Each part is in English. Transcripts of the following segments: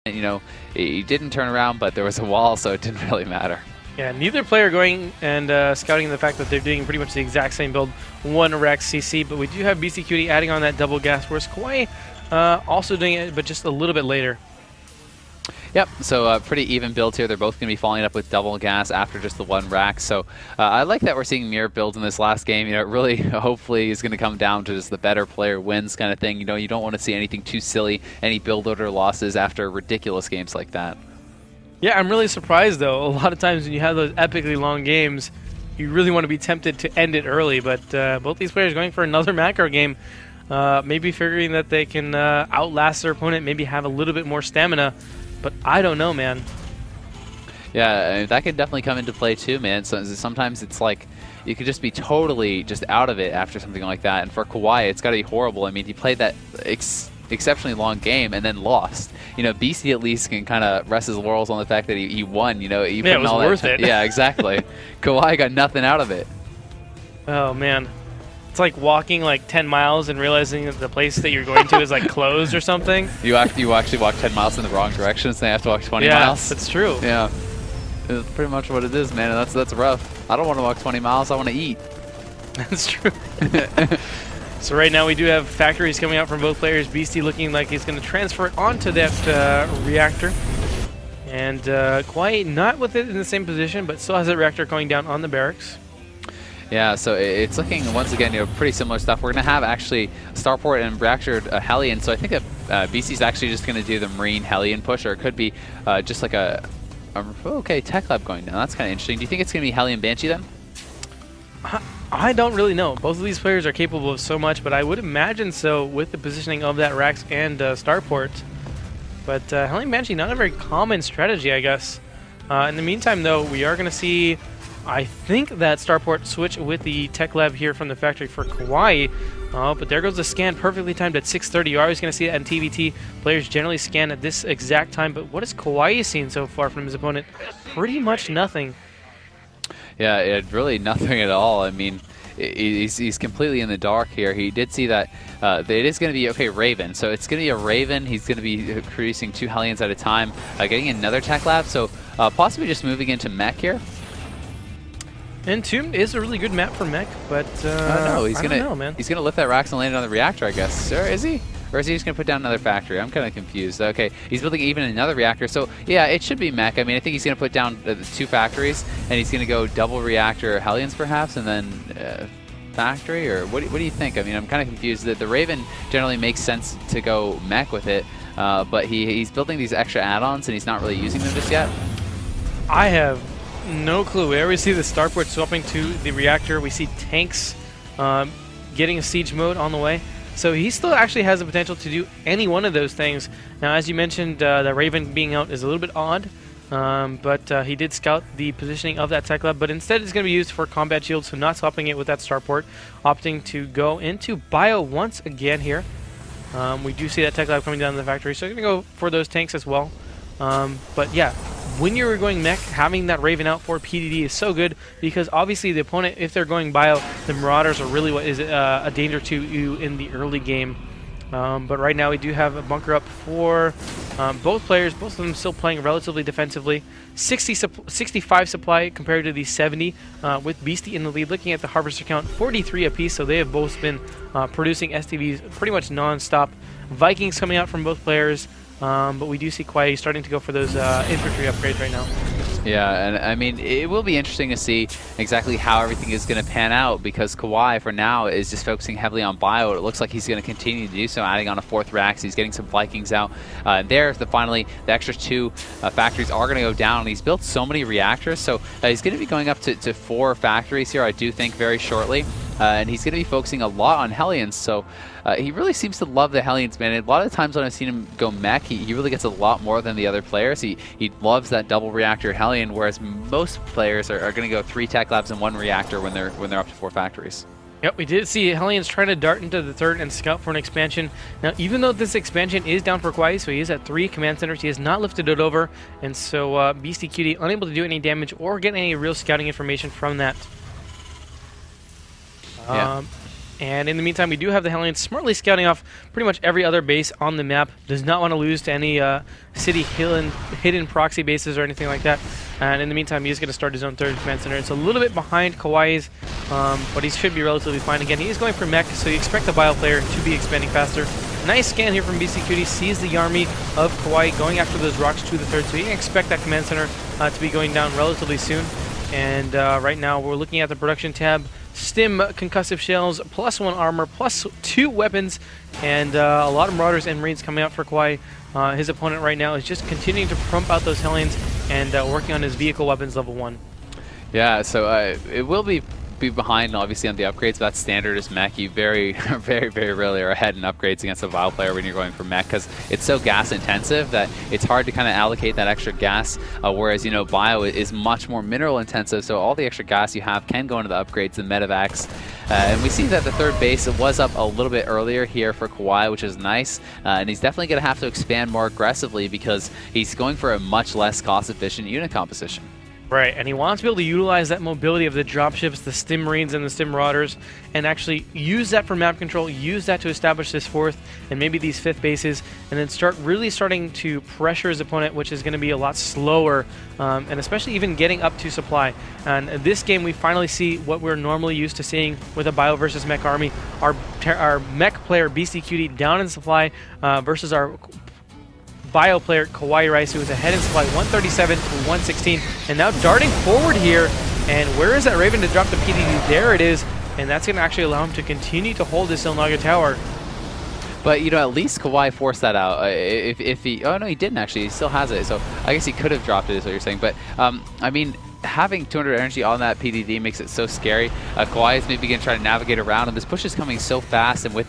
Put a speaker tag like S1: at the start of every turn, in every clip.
S1: You know, he didn't turn around, but there was a wall, so it didn't really matter.
S2: Yeah, neither player going and scouting the fact that they're doing pretty much the exact same build, one Rex CC, but we do have Beastyqt adding on that double gas, whereas Kawhi also doing it, but just a little bit later.
S1: Yep, so pretty even build here. They're both going to be following up with double gas after just the one rack. So I like that we're seeing mirror builds in this last game. You know, it really hopefully is going to come down to just the better player wins kind of thing. You know, you don't want to see anything too silly, any build order losses after ridiculous games like that.
S2: Yeah, I'm really surprised though. A lot of times when you have those epically long games, you really want to be tempted to end it early, but both these players going for another macro game, maybe figuring that they can outlast their opponent, maybe have a little bit more stamina. But I don't know, man.
S1: Yeah, that could definitely come into play too, man. So sometimes it's like you could just be totally just out of it after something like that. And for Kawhi, it's got to be horrible. I mean, he played that exceptionally long game and then lost. You know, BC at least can kind of rest his laurels on the fact that he won. You know,
S2: yeah, it was worth it.
S1: Yeah, exactly. Kawhi got nothing out of it.
S2: Oh man. It's like walking like 10 miles and realizing that the place that you're going to is like closed or something.
S1: You actually walk 10 miles in the wrong direction, so you have to walk 20 miles.
S2: Yeah, that's true.
S1: Yeah, it's pretty much what it is, man. And that's rough. I don't want to walk 20 miles. I want to eat.
S2: That's true. So right now we do have factories coming out from both players. Beastie looking like he's going to transfer it onto that reactor. And Kawhi not with it in the same position, but still has that reactor going down on the barracks.
S1: Yeah, so it's looking, once again, you know, pretty similar stuff. We're going to have actually Starport and Reactor Hellion, so I think that BC's actually just going to do the Marine Hellion push, or it could be just like okay, Tech Lab going down. That's kind of interesting. Do you think it's going to be Hellion Banshee then?
S2: I don't really know. Both of these players are capable of so much, but I would imagine so with the positioning of that Rax and Starport. But Hellion Banshee, not a very common strategy, I guess. In the meantime, though, we are going to see, I think, that Starport switch with the Tech Lab here from the factory for Kawhi. But there goes the scan, perfectly timed at 6:30. You're always going to see that in TvT. Players generally scan at this exact time. But what has Kawhi seen so far from his opponent? Pretty much nothing.
S1: Yeah, really nothing at all. I mean, he's completely in the dark here. He did see that it is going to be, okay, Raven. So it's going to be a Raven. He's going to be producing 2 Hellions at a time, getting another Tech Lab. So possibly just moving into Mech here.
S2: Entombed is a really good map for Mech, but
S1: no,
S2: I don't know, man.
S1: He's gonna lift that Rax and land it on the reactor, I guess. Or is he? Or is he just gonna put down another factory? I'm kind of confused. Okay, he's building even another reactor, so yeah, it should be Mech. I mean, I think he's gonna put down 2 factories, and he's gonna go double reactor Hellions perhaps, and then factory. Or what do you think? I mean, I'm kind of confused. That the Raven generally makes sense to go Mech with it, but he's building these extra add-ons, and he's not really using them just yet.
S2: I have no clue. We always see the Starport swapping to the reactor. We see tanks getting a siege mode on the way. So he still actually has the potential to do any one of those things. Now, as you mentioned, the Raven being out is a little bit odd, but he did scout the positioning of that Tech Lab, but instead it's going to be used for combat shield, so not swapping it with that Starport, opting to go into Bio once again here. We do see that Tech Lab coming down to the factory, so we're going to go for those tanks as well. But yeah, when you're going Mech, having that Raven out for PDD is so good, because obviously the opponent, if they're going Bio, the Marauders are really what is a danger to you in the early game. But right now we do have a bunker up for both players, both of them still playing relatively defensively. 65 supply compared to the 70 with Beastie in the lead. Looking at the Harvester count, 43 apiece, so they have both been producing STVs pretty much non-stop. Vikings coming out from both players. But we do see Kawhi starting to go for those infantry upgrades right now.
S1: Yeah, and I mean, it will be interesting to see exactly how everything is going to pan out, because Kawhi, for now, is just focusing heavily on Bio. It looks like he's going to continue to do so, adding on a 4th Rax. He's getting some Vikings out. Finally, the extra 2 factories are going to go down. He's built so many reactors, so he's going to be going up to 4 factories here, I do think, very shortly. And he's going to be focusing a lot on Hellions, so he really seems to love the Hellions, man. A lot of the times when I've seen him go Mech, he really gets a lot more than the other players. He loves that double reactor Hellion, whereas most players are going to go 3 Tech Labs and 1 reactor when they're up to 4 factories.
S2: Yep, we did see Hellions trying to dart into the 3rd and scout for an expansion. Now, even though this expansion is down for Kawhi, so he is at 3 command centers, he has not lifted it over, and so Beastyqt unable to do any damage or get any real scouting information from that.
S1: Yeah.
S2: And in the meantime, we do have the Hellions smartly scouting off pretty much every other base on the map. Does not want to lose to any city hidden proxy bases or anything like that. And in the meantime, he's going to start his own third command center. It's a little bit behind Kawaii's, but he should be relatively fine. Again, he is going for mech, so you expect the bio player to be expanding faster. Nice scan here from Beastyqt. He sees the army of KawaiiLighT going after those rocks to the third, so you can expect that command center to be going down relatively soon. And right now, we're looking at the production tab. Stim concussive shells, +1 armor, +2 weapons, and a lot of Marauders and Marines coming out for KawaiiLighT. His opponent right now is just continuing to pump out those Hellions and working on his vehicle weapons level 1.
S1: Yeah, so it will be behind, obviously, on the upgrades. But that's standard as mech. You very, very rarely are ahead in upgrades against a Vile player when you're going for mech, because it's so gas intensive that it's hard to kind of allocate that extra gas, whereas, you know, bio is much more mineral intensive, so all the extra gas you have can go into the upgrades, the medevacs. And we see that the third base was up a little bit earlier here for KawaiiLighT, which is nice, and he's definitely going to have to expand more aggressively because he's going for a much less cost-efficient unit composition.
S2: Right, and he wants to be able to utilize that mobility of the dropships, the Stim Marines and the Stim Marauders, and actually use that for map control, use that to establish this fourth and maybe these fifth bases, and then starting to pressure his opponent, which is going to be a lot slower, and especially even getting up to supply. And this game, we finally see what we're normally used to seeing with a bio versus mech army. Our mech player, Beastyqt, down in supply versus our bio player KawaiiLighT, who is ahead in supply 137 to 116, and now darting forward here. And where is that Raven to drop the PDD? There it is, and that's going to actually allow him to continue to hold this Ilnaga tower.
S1: But, you know, at least KawaiiLighT forced that out. If he... Oh, no, he didn't, actually. He still has it. So I guess he could have dropped it, is what you're saying. But, I mean, having 200 energy on that PDD makes it so scary. KawaiiLighT is maybe going to try to navigate around, and this push is coming so fast, and with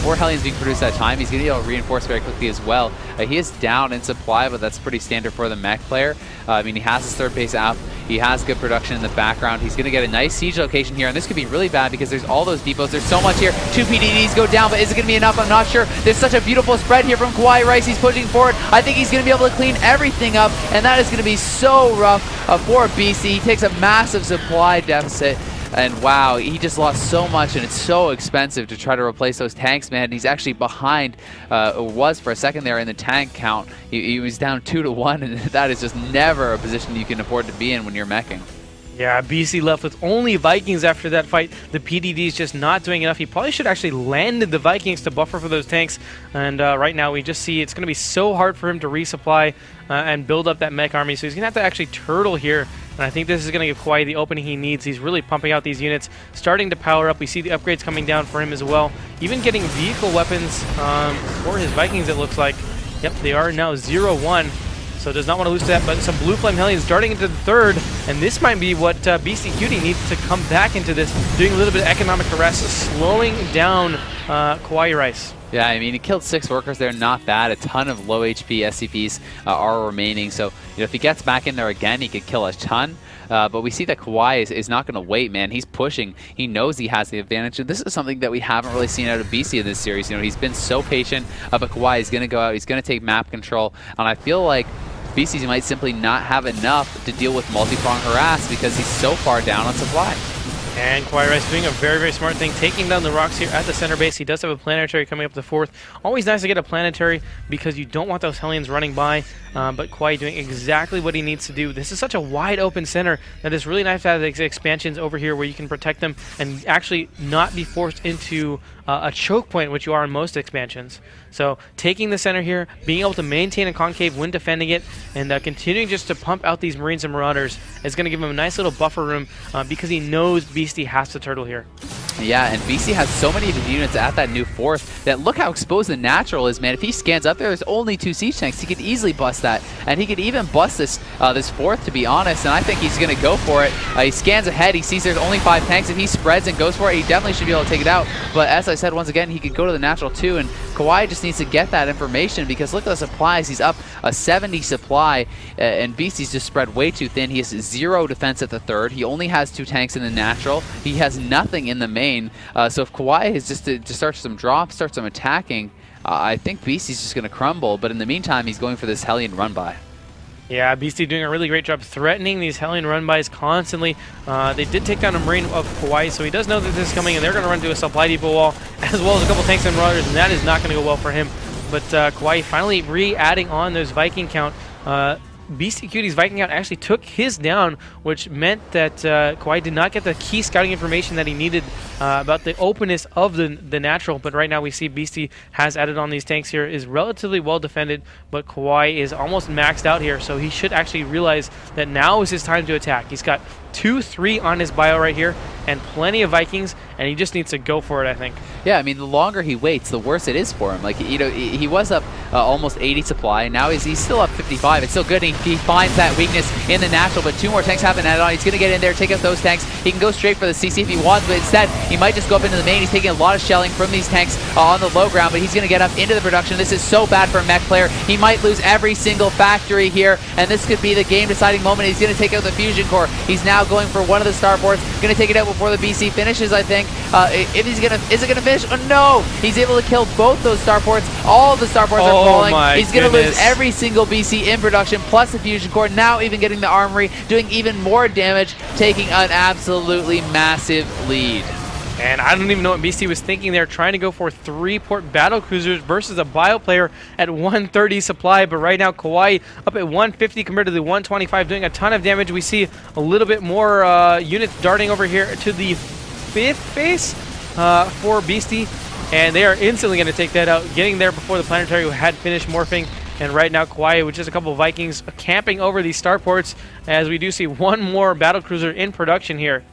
S1: 4 Hellions being produced at a time, he's going to be able to reinforce very quickly as well. He is down in supply, but that's pretty standard for the mech player. I mean, he has his third base out. He has good production in the background. He's going to get a nice siege location here, and this could be really bad because there's all those depots. There's so much here. 2 PDDs go down, but is it going to be enough? I'm not sure. There's such a beautiful spread here from KawaiiLighT. He's pushing forward. I think he's going to be able to clean everything up, and that is going to be so rough for BC. He takes a massive supply deficit, and wow, he just lost so much, and it's so expensive to try to replace those tanks, man. He's actually behind, was for a second there in the tank count. He was down 2 to 1, and that is just never a position you can afford to be in when you're meching.
S2: Yeah, BC left with only Vikings after that fight. The PDD is just not doing enough. He probably should actually landed the Vikings to buffer for those tanks. And right now we just see it's going to be so hard for him to resupply and build up that mech army. So he's going to have to actually turtle here. And I think this is going to give KawaiiLighT the opening he needs. He's really pumping out these units, starting to power up. We see the upgrades coming down for him as well. Even getting vehicle weapons for his Vikings, it looks like. Yep, they are now 0-1. So does not want to lose to that, but some Blue Flame Hellions darting into the third, and this might be what Beastyqt needs to come back into this, doing a little bit of economic harass, slowing down KawaiiLighT.
S1: Yeah, I mean, he killed 6 workers there, not bad. A ton of low HP SCPs are remaining, so, you know, if he gets back in there again, he could kill a ton. But we see that KawaiiLighT is not going to wait, man. He's pushing. He knows he has the advantage. And this is something that we haven't really seen out of BC in this series. You know, he's been so patient, but KawaiiLighT is going to go out. He's going to take map control. And I feel like BC might simply not have enough to deal with multi-prong harass because he's so far down on supply.
S2: And KawaiiLighT doing a very smart thing, taking down the rocks here at the center base. He does have a planetary coming up the fourth. Always nice to get a planetary because you don't want those Hellions running by. But KawaiiLighT doing exactly what he needs to do. This is such a wide open center that it's really nice to have these expansions over here where you can protect them and actually not be forced into a choke point, which you are in most expansions. So taking the center here, being able to maintain a concave when defending it, and continuing just to pump out these Marines and Marauders is going to give him a nice little buffer room because he knows Beasty has to turtle here.
S1: Yeah, and BC has so many of the units at that new fourth that look how exposed the natural is, man. If he scans up there, there's only 2 siege tanks. He could easily bust that, and he could even bust this this fourth, to be honest, and I think he's going to go for it. He scans ahead. He sees there's only 5 tanks. If he spreads and goes for it, he definitely should be able to take it out. But as I said, once again, he could go to the natural too, and KawaiiLighT just needs to get that information because look at the supplies. He's up a 70 supply, and BC's just spread way too thin. He has 0 defense at the third. He only has 2 tanks in the natural. He has nothing in the main. So if KawaiiLighT is just to start some drops, start some attacking, I think BC's just going to crumble. But in the meantime, he's going for this Hellion run by.
S2: Yeah, Beasty doing a really great job threatening these Hellion run-bys constantly. They did take down a Marine of Kauai, so he does know that this is coming, and they're going to run to a supply depot wall, as well as a couple tanks and marauders, and that is not going to go well for him. But Kauai finally re-adding on those Viking count. Beastyqt's Viking count actually took his down, which meant that Kauai did not get the key scouting information that he needed about the openness of the natural. But right now we see Beasty has added on these tanks here, is relatively well defended, but Kauai is almost maxed out here, so he should actually realize that now is his time to attack. He's got 2-3 on his bio right here, and plenty of Vikings, and he just needs to go for it, I think.
S1: Yeah, I mean, the longer he waits, the worse it is for him. Like, you know, he was up almost 80 supply, and now he's still up 55. It's still good, and he finds that weakness in the natural, but 2 more tanks haven't added on. He's going to get in there, take out those tanks. He can go straight for the CC if he wants, but instead, he might just go up into the main. He's taking a lot of shelling from these tanks on the low ground, but he's going to get up into the production. This is so bad for a mech player. He might lose every single factory here, and this could be the game-deciding moment. He's going to take out the fusion core. He's now going for one of the starports, going to take it out before the BC finishes, I think. If he's gonna, is it gonna finish? Oh, no! He's able to kill both those starports. All of the starports are falling. He's gonna lose every single BC in production, plus the fusion core. Now even getting the armory, doing even more damage, taking an absolutely massive lead.
S2: And I don't even know what BC was thinking there, trying to go for 3-port battle cruisers versus a bio player at 130 supply. But right now, Kauai up at 150 compared to the 125, doing a ton of damage. We see a little bit more units darting over here to the 5th base for Beasty. And they are instantly going to take that out, getting there before the planetary who had finished morphing. And right now, Kauai, which is a couple of Vikings, camping over these starports, as we do see one more battle cruiser in production here.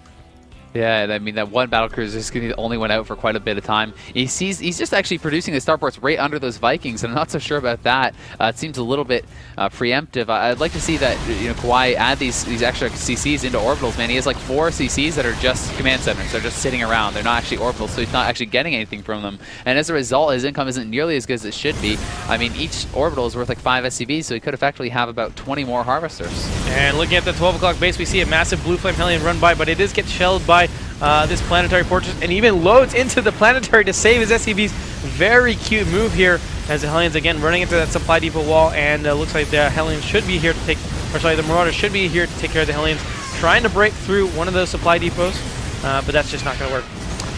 S1: Yeah, and I mean, that one battlecruiser is going to be the only one out for quite a bit of time. He's just actually producing the starports right under those Vikings, and I'm not so sure about that. It seems a little bit preemptive. I'd like to see that, you know, Kauai add these extra CCs into orbitals, man. He has like 4 CCs that are just command centers. They're just sitting around. They're not actually orbitals, so he's not actually getting anything from them. And as a result, his income isn't nearly as good as it should be. I mean, each orbital is worth like 5 SCVs, so he could effectively have about 20 more harvesters.
S2: And looking at the 12 o'clock base, we see a massive blue flame Hellion run by, but it does get shelled by this planetary fortress, and even loads into the planetary to save his SCVs. Very cute move here as the Hellions again running into that supply depot wall, and looks like the Hellions should be here to take, or sorry, the Marauders should be here to take care of the Hellions, trying to break through one of those supply depots, but that's just not going to work.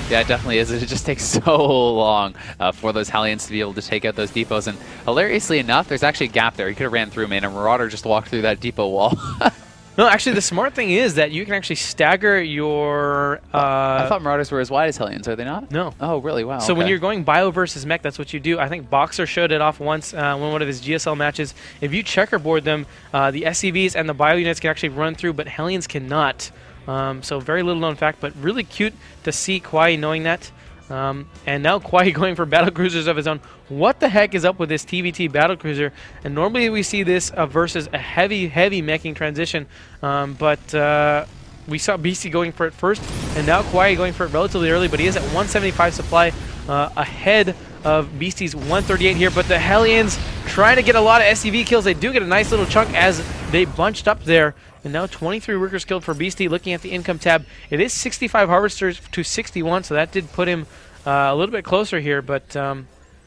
S1: Yeah, it definitely is. It just takes so long for those Hellions to be able to take out those depots, and hilariously enough, there's actually a gap there. He could have ran through, man, and Marauder just walked through that depot wall.
S2: No, actually, the smart thing is that you can actually stagger your...
S1: I thought Marauders were as wide as Hellions, are they not?
S2: No.
S1: Oh, really? Wow.
S2: So when you're going bio versus mech, that's what you do. I think Boxer showed it off once in one of his GSL matches. If you checkerboard them, the SCVs and the bio units can actually run through, but Hellions cannot. So very little known fact, but really cute to see Kauai knowing that. And now Kauai going for battle cruisers of his own. What the heck is up with this TvT battle cruiser? And normally we see this versus a heavy meching transition, but we saw BC going for it first, and now Kauai going for it relatively early, but he is at 175 supply, ahead of Beasty's 138 here. But the Hellions trying to get a lot of SCV kills. They do get a nice little chunk as they bunched up there. And now 23 workers killed for Beasty. Looking at the income tab, it is 65 harvesters to 61, so that did put him a little bit closer here. But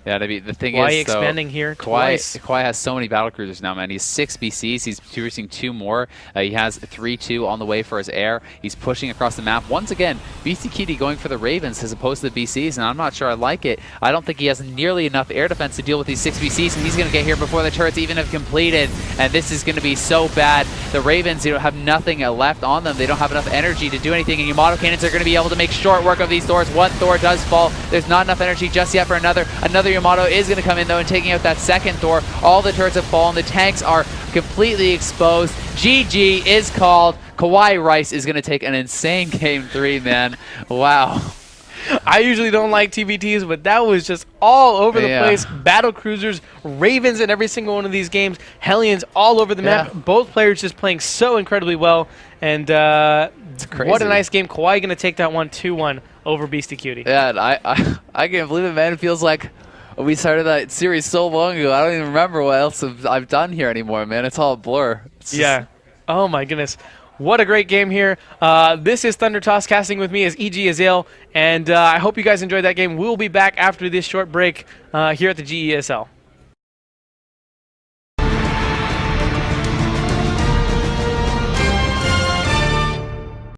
S1: yeah, the thing
S2: Kauai
S1: is,
S2: expanding here twice.
S1: Kauai has so many battlecruisers now, man. He's 6 BCs. He's producing 2 more. He has 3-2 on the way for his air. He's pushing across the map. Once again, Beastyqt going for the Ravens as opposed to the BCs, and I'm not sure I like it. I don't think he has nearly enough air defense to deal with these 6 BCs, and he's going to get here before the turrets even have completed, and this is going to be so bad. The Ravens, you know, have nothing left on them. They don't have enough energy to do anything, and Yamato cannons are going to be able to make short work of these Thors. One Thor does fall. There's not enough energy just yet for another. Another Yamato is going to come in, though, and taking out that second Thor. All the turrets have fallen. The tanks are completely exposed. GG is called. KawaiiLight is going to take an insane game 3, man. Wow.
S2: I usually don't like TvTs, but that was just all over the place. Battle cruisers, Ravens in every single one of these games, Hellions all over the map. Both players just playing so incredibly well. And
S1: it's crazy.
S2: What a nice game. Kauai going to take that one 2-1 over Beastyqt.
S1: Yeah, and I can't believe it, man. It feels like we started that series so long ago. I don't even remember what else I've done here anymore, man. It's all a blur.
S2: Yeah. Oh, my goodness. What a great game here. This is Thundertoss. Casting with me is EG Azael, and I hope you guys enjoyed that game. We'll be back after this short break here at the GESL.